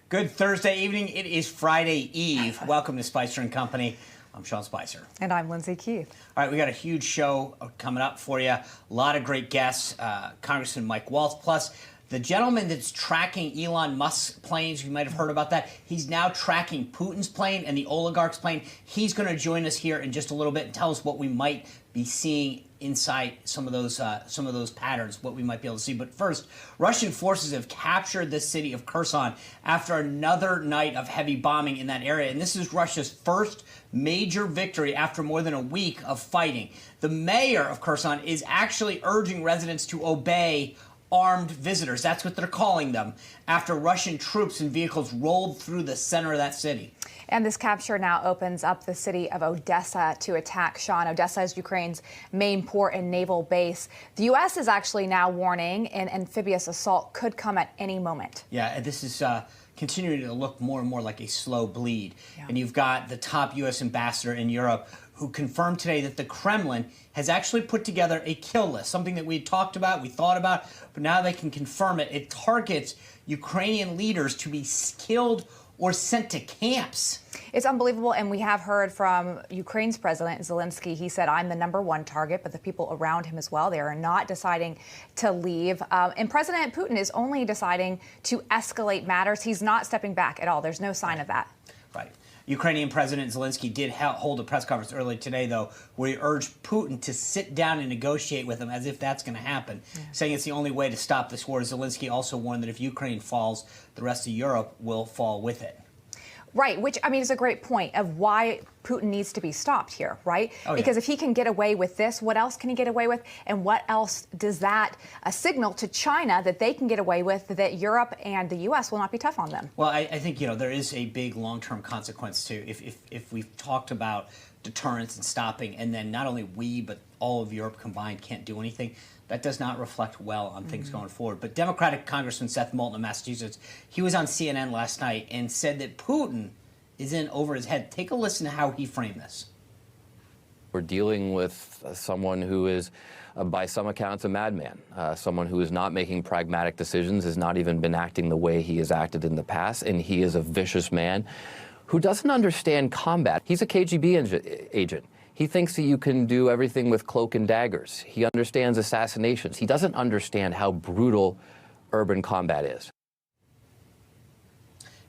Good Thursday evening. It is Friday Eve. Welcome to Spicer and Company. I'm Sean Spicer. And I'm Lyndsay Keith. All right, we got a huge show coming up for you. A lot of great guests. Congressman Mike Waltz, plus the gentleman that's tracking Elon Musk's planes. You might have heard about that. He's now tracking Putin's plane and the oligarch's plane. He's going to join us here in just a little bit and tell us what we might be seeing inside some of those patterns, what we might be able to see. But first, Russian forces have captured the city of Kherson after another night of heavy bombing in that area. And this is Russia's first major victory after more than a week of fighting. The mayor of Kherson is actually urging residents to obey armed visitors. That's what they're calling them, after Russian troops and vehicles rolled through the center of that city. And this capture now opens up the city of Odessa to attack. Sean, Odessa is Ukraine's main port and naval base. The U.S. is actually now warning an amphibious assault could come at any moment. Yeah, this is continuing to look more and more like a slow bleed. Yeah. And you've got the top U.S. ambassador in Europe who confirmed today that the Kremlin has actually put together a kill list, something that we talked about, we thought about, but now they can confirm it. It targets Ukrainian leaders to be killed or sent to camps. It's unbelievable, and we have heard from Ukraine's President Zelensky. He said, I'm the #1 target, but the people around him as well. They are not deciding to leave. And President Putin is only deciding to escalate matters. He's not stepping back at all. There's no sign of that. Right. Ukrainian President Zelensky did hold a press conference earlier today, though, where he urged Putin to sit down and negotiate with him, as if that's going to happen, saying it's the only way to stop this war. Zelensky also warned that if Ukraine falls, the rest of Europe will fall with it. Right, which, I mean, is a great point of why Putin needs to be stopped here, right? Oh, because yeah. if he can get away with this, what else can he get away with? And what else does that signal to China that they can get away with, that Europe and the U.S. will not be tough on them? Well, I think, there is a big long-term consequence to if we've talked about deterrence and stopping, and then not only we, but all of Europe combined can't do anything. That does not reflect well on things going forward. But Democratic Congressman Seth Moulton of Massachusetts, he was on CNN last night and said that Putin is in over his head. Take a listen to how he framed this. We're dealing with someone who is, by some accounts, a madman, someone who is not making pragmatic decisions, has not even been acting the way he has acted in the past, and he is a vicious man who doesn't understand combat. He's a KGB agent. He thinks that you can do everything with cloak and daggers. He understands assassinations. He doesn't understand how brutal urban combat is.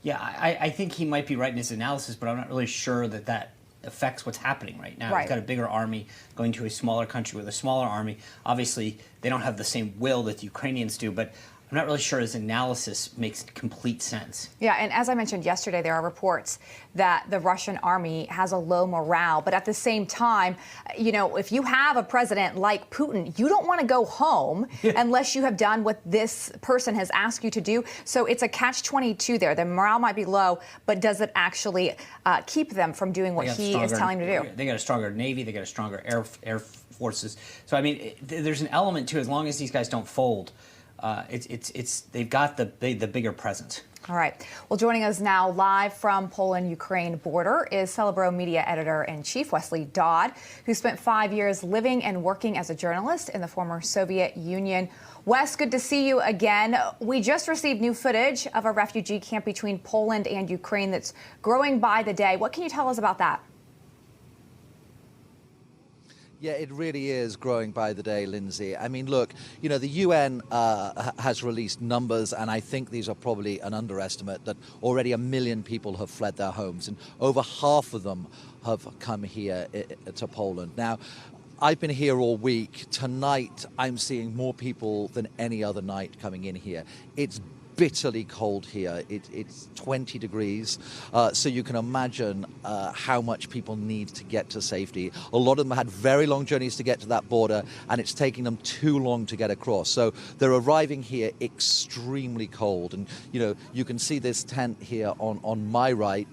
Yeah, I think he might be right in his analysis, but I'm not really sure that that affects what's happening right now. Right. He's got a bigger army going to a smaller country with a smaller army. Obviously, they don't have the same will that the Ukrainians do, but I'm not really sure his analysis makes complete sense. Yeah, and as I mentioned yesterday, there are reports that the Russian army has a low morale. But at the same time, if you have a president like Putin, you don't want to go home unless you have done what this person has asked you to do. So it's a catch-22 there. The morale might be low, but does it actually keep them from doing what he is telling them to do? They got a stronger Navy. They got a stronger air forces. So, I mean, there's an element to, as long as these guys don't fold, they've got the bigger presence. All right. Well, joining us now live from Poland-Ukraine border is Celebro media editor-in-chief Wesley Dodd, who spent 5 years living and working as a journalist in the former Soviet Union. Wes, good to see you again. We just received new footage of a refugee camp between Poland and Ukraine that's growing by the day. What can you tell us about that? Yeah, it really is growing by the day, Lyndsay. I mean, look, the UN has released numbers, and I think these are probably an underestimate, that already 1 million people have fled their homes, and over half of them have come here to Poland. Now, I've been here all week. Tonight, I'm seeing more people than any other night coming in here. It's bitterly cold here. It's 20 degrees, so you can imagine how much people need to get to safety. A lot of them had very long journeys to get to that border, and it's taking them too long to get across. So they're arriving here extremely cold, and you can see this tent here on my right,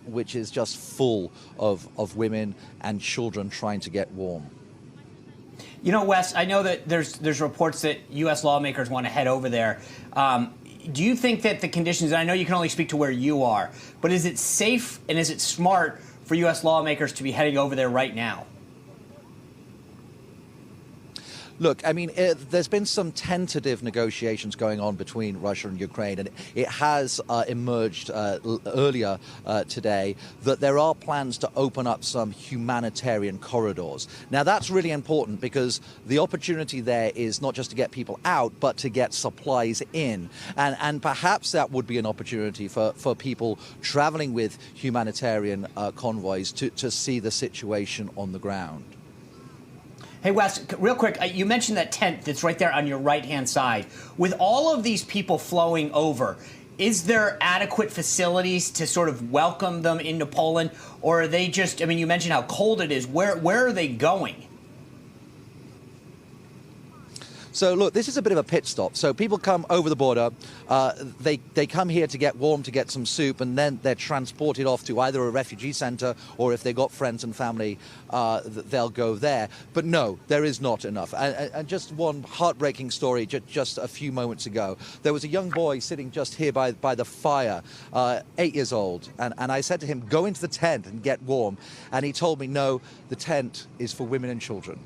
which is just full of women and children trying to get warm. Wes, I know that there's reports that U.S. lawmakers want to head over there. Do you think that the conditions, and I know you can only speak to where you are, but is it safe and is it smart for U.S. lawmakers to be heading over there right now? Look, I mean, there's been some tentative negotiations going on between Russia and Ukraine, and it has emerged earlier today that there are plans to open up some humanitarian corridors. Now, that's really important because the opportunity there is not just to get people out, but to get supplies in. And perhaps that would be an opportunity for people traveling with humanitarian convoys to see the situation on the ground. Hey, Wes, real quick, you mentioned that tent that's right there on your right-hand side. With all of these people flowing over, is there adequate facilities to sort of welcome them into Poland? Or are they just, I mean, you mentioned how cold it is. Where are they going? So, look, this is a bit of a pit stop. So people come over the border, they come here to get warm, to get some soup, and then they're transported off to either a refugee center or if they've got friends and family, they'll go there. But no, there is not enough. And just one heartbreaking story just a few moments ago. There was a young boy sitting just here by the fire, 8 years old. And I said to him, go into the tent and get warm. And he told me, no, the tent is for women and children.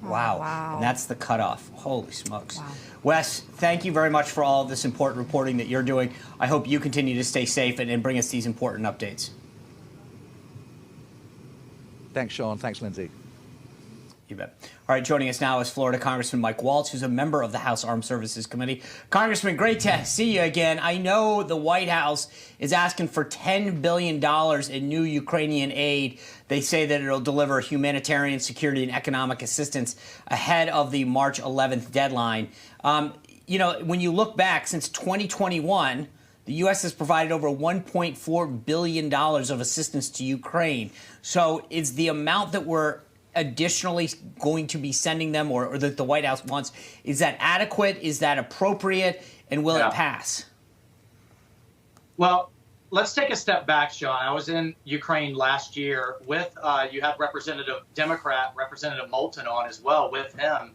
Wow. Oh, wow. And that's the cutoff. Holy smokes. Wow. Wes, thank you very much for all of this important reporting that you're doing. I hope you continue to stay safe and bring us these important updates. Thanks, Sean. Thanks, Lyndsay. You bet. All right, joining us now is Florida Congressman Mike Waltz, who's a member of the House Armed Services Committee. Congressman, great to see you again. I know the White House is asking for $10 billion in new Ukrainian aid. They say that it'll deliver humanitarian, security, and economic assistance ahead of the March 11th deadline. You know, when you look back, since 2021, the U.S. has provided over $1.4 billion of assistance to Ukraine. So is the amount that we're additionally going to be sending them or that the White House wants, is that adequate? Is that appropriate? And will it pass? Well, let's take a step back, Sean. I was in Ukraine last year with, you had Democrat Representative Moulton on as well with him.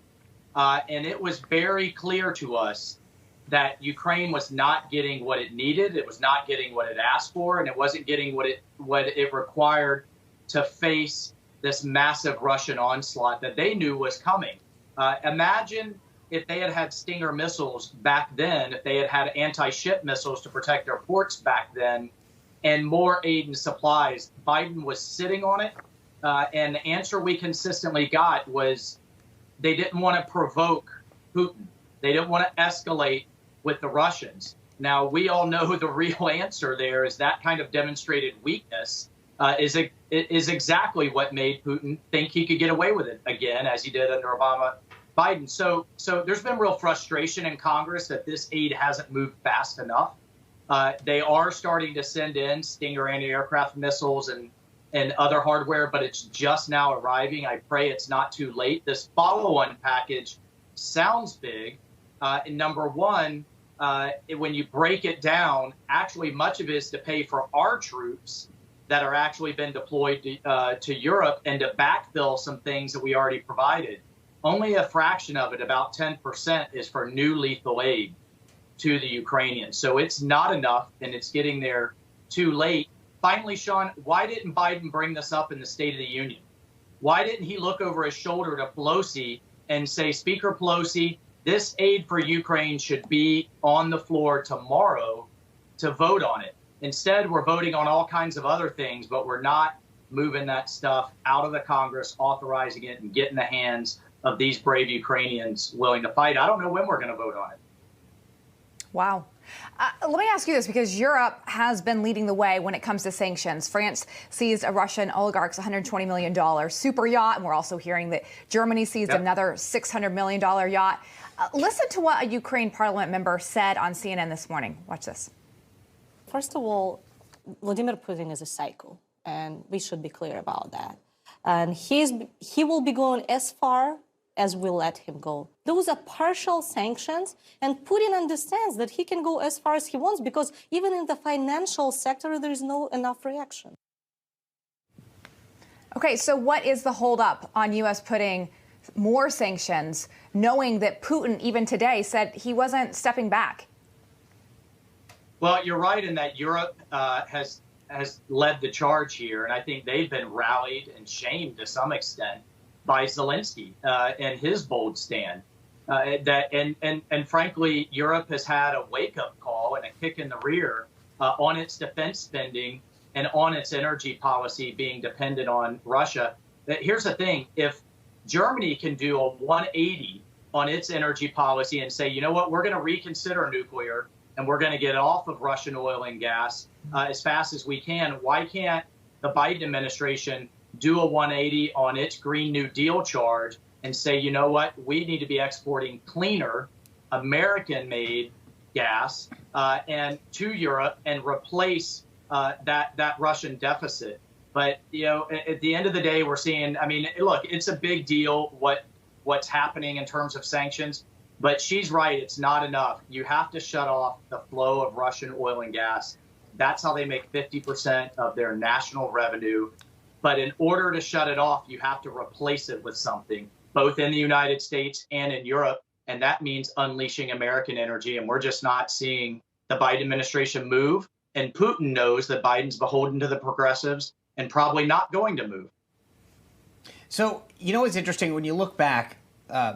And it was very clear to us that Ukraine was not getting what it needed. It was not getting what it asked for, and it wasn't getting what it required to face this massive Russian onslaught that they knew was coming. Imagine if they had Stinger missiles back then, if they had anti-ship missiles to protect their ports back then, and more aid and supplies. Biden was sitting on it, and the answer we consistently got was they didn't want to provoke Putin. They didn't want to escalate with the Russians. Now, we all know the real answer there is that kind of demonstrated weakness is exactly what made Putin think he could get away with it again, as he did under Biden. So there's been real frustration in Congress that this aid hasn't moved fast enough. They are starting to send in Stinger anti-aircraft missiles and other hardware, but it's just now arriving. I pray it's not too late. This follow-on package sounds big. Number one, when you break it down, actually much of it is to pay for our troops that are actually been deployed to Europe and to backfill some things that we already provided. Only a fraction of it, about 10%, is for new lethal aid to the Ukrainians. So it's not enough, and it's getting there too late. Finally, Sean, why didn't Biden bring this up in the State of the Union? Why didn't he look over his shoulder to Pelosi and say, Speaker Pelosi, this aid for Ukraine should be on the floor tomorrow to vote on it? Instead, we're voting on all kinds of other things, but we're not moving that stuff out of the Congress, authorizing it, and getting the hands of these brave Ukrainians willing to fight. I don't know when we're going to vote on it. Wow. Let me ask you this, because Europe has been leading the way when it comes to sanctions. France seized a Russian oligarch's $120 million super yacht, and we're also hearing that Germany seized another $600 million yacht. Listen to what a Ukraine parliament member said on CNN this morning. Watch this. First of all, Vladimir Putin is a psycho, and we should be clear about that. And he will be going as far as we let him go. Those are partial sanctions, and Putin understands that he can go as far as he wants because even in the financial sector, there is no enough reaction. Okay, so what is the holdup on U.S. putting more sanctions, knowing that Putin, even today, said he wasn't stepping back? Well, you're right in that Europe has led the charge here, and I think they've been rallied and shamed to some extent. by Zelensky and his bold stand. And frankly, Europe has had a wake-up call and a kick in the rear on its defense spending and on its energy policy being dependent on Russia. Here's the thing. If Germany can do a 180 on its energy policy and say, you know what, we're going to reconsider nuclear and we're going to get off of Russian oil and gas as fast as we can, why can't the Biden administration do a 180 on its Green New Deal charge and say, you know what, we need to be exporting cleaner, American-made gas and to Europe and replace that Russian deficit. But, you know, at the end of the day, we're seeing, I mean, look, it's a big deal what's happening in terms of sanctions. But she's right, it's not enough. You have to shut off the flow of Russian oil and gas. That's how they make 50% of their national revenue. But in order to shut it off, you have to replace it with something, both in the United States and in Europe. And that means unleashing American energy. And we're just not seeing the Biden administration move. And Putin knows that Biden's beholden to the progressives and probably not going to move. So, you know what's interesting? When you look back,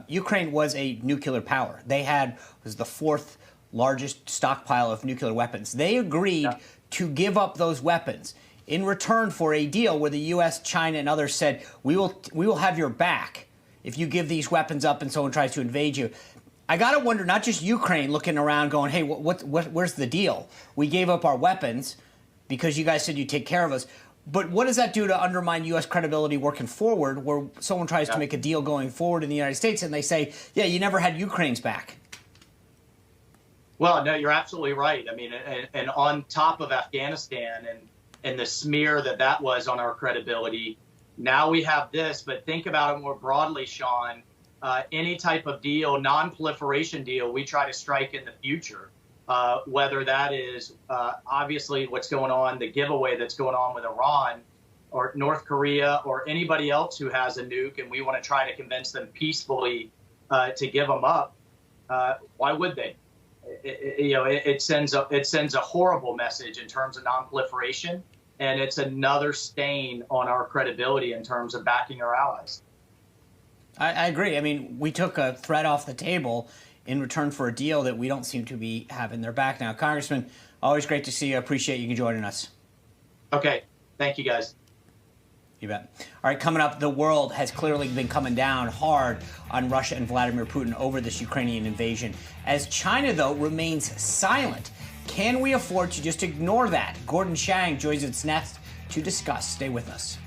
Ukraine was a nuclear power. They was the fourth largest stockpile of nuclear weapons. They agreed to give up those weapons in return for a deal where the U.S., China, and others said, we will have your back if you give these weapons up and someone tries to invade you. I got to wonder, not just Ukraine looking around going, hey, where's the deal? We gave up our weapons because you guys said you'd take care of us. But what does that do to undermine U.S. credibility working forward, where someone tries to make a deal going forward in the United States and they say, yeah, you never had Ukraine's back? Well, no, you're absolutely right. I mean, and on top of Afghanistan and the smear that was on our credibility, now we have this. But think about it more broadly, Sean. Any type of deal, non-proliferation deal, we try to strike in the future. Whether that is obviously what's going on, the giveaway that's going on with Iran or North Korea or anybody else who has a nuke, and we want to try to convince them peacefully to give them up. Why would they? It sends a horrible message in terms of non-proliferation, and it's another stain on our credibility in terms of backing our allies. I agree. I mean, we took a threat off the table in return for a deal that we don't seem to be having their back now. Congressman, always great to see you. I appreciate you joining us. Okay. Thank you, guys. You bet. All right, coming up, the world has clearly been coming down hard on Russia and Vladimir Putin over this Ukrainian invasion. As China, though, remains silent, can we afford to just ignore that? Gordon Shang joins us next to discuss. Stay with us.